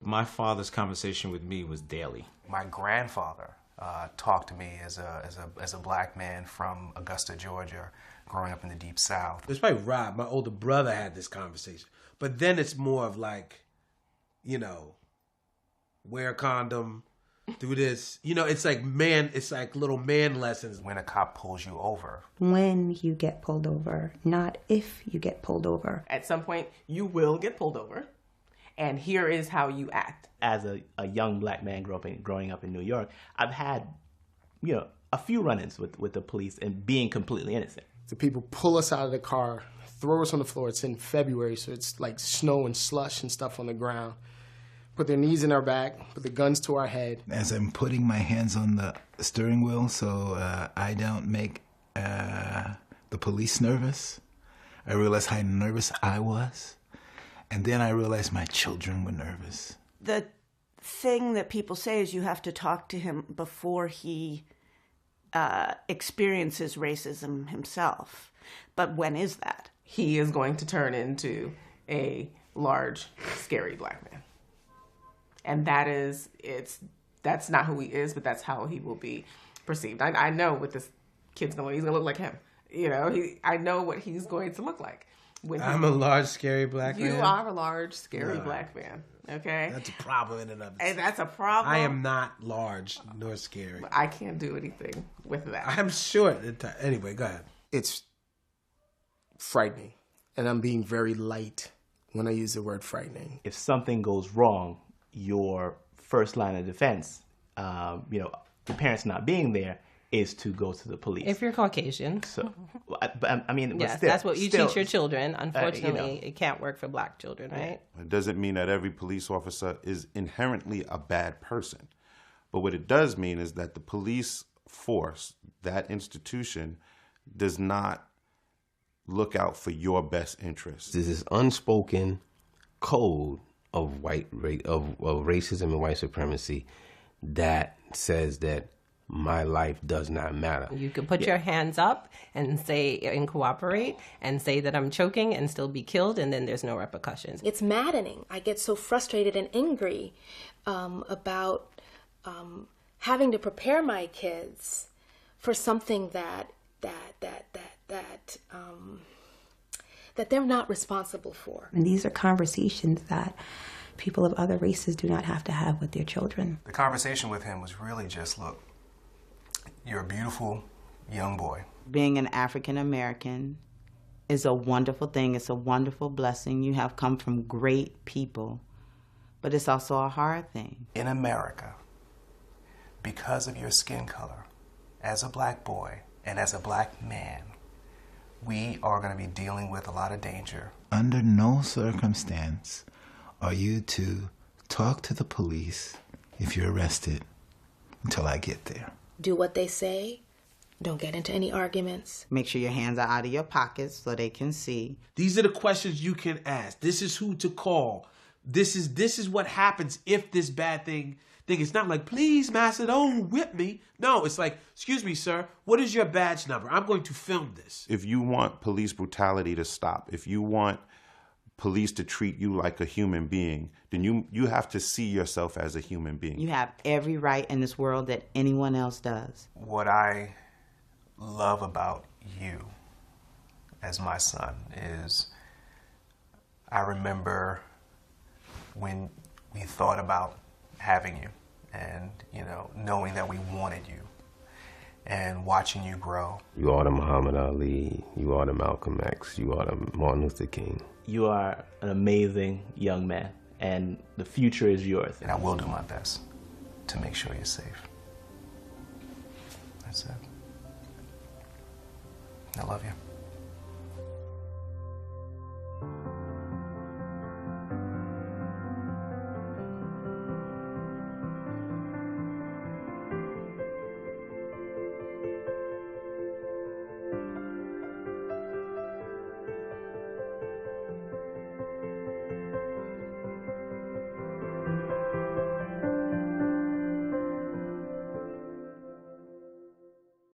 My father's conversation with me was daily. My grandfather talked to me as a black man from Augusta, Georgia, growing up in the Deep South. It's probably Rob, my older brother, had this conversation. But then it's more of like, you know, wear a condom, do this. You know, it's like little man lessons. When a cop pulls you over. When you get pulled over, not if you get pulled over. At some point, you will get pulled over, and here is how you act. As a young black man growing up in New York, I've had, you know, a few run-ins with the police and being completely innocent. The people pull us out of the car, throw us on the floor. It's in February, so it's like snow and slush and stuff on the ground. Put their knees in our back, put the guns to our head. As I'm putting my hands on the steering wheel so I don't make the police nervous, I realized how nervous I was. And then I realized my children were nervous. The thing that people say is you have to talk to him before he experiences racism himself. But when is that? He is going to turn into a large, scary black man. And that's not who he is, but that's how he will be perceived. I know what this kid's going to, he's going to look like him. You know, I know what he's going to look like. I'm a large, scary black man. You are a large, scary black man, okay? That's a problem in and of itself. And that's a problem. I am not large nor scary. But I can't do anything with that. I'm short. Anyway, go ahead. It's frightening, and I'm being very light when I use the word frightening. If something goes wrong, your first line of defense, you know, the parents not being there, is to go to the police. If you're Caucasian. So, but I mean, yes, still, that's what you teach your children. Unfortunately, you know, it can't work for black children, right? It doesn't mean that every police officer is inherently a bad person. But what it does mean is that the police force, that institution, does not look out for your best interests. There's this unspoken code of racism and white supremacy that says that my life does not matter. You can put your hands up and say, and cooperate, and say that I'm choking and still be killed, and then there's no repercussions. It's maddening. I get so frustrated and angry about having to prepare my kids for something that they're not responsible for. And these are conversations that people of other races do not have to have with their children. The conversation with him was really just, look, you're a beautiful young boy. Being an African American is a wonderful thing. It's a wonderful blessing. You have come from great people, but it's also a hard thing. In America, because of your skin color, as a black boy and as a black man, we are going to be dealing with a lot of danger. Under no circumstance are you to talk to the police if you're arrested until I get there. Do what they say. Don't get into any arguments. Make sure your hands are out of your pockets so they can see. These are the questions you can ask. This is who to call. This is what happens if this bad thing. It's not like, please, master, don't whip me. No, it's like, excuse me, sir, what is your badge number? I'm going to film this. If you want police brutality to stop, if you want police to treat you like a human being, then you have to see yourself as a human being. You have every right in this world that anyone else does. What I love about you as my son is I remember when we thought about having you and, you know, knowing that we wanted you and watching you grow. You are the Muhammad Ali, you are the Malcolm X, you are the Martin Luther King. You are an amazing young man, and the future is yours. And I will do my best to make sure you're safe. That's it. I love you.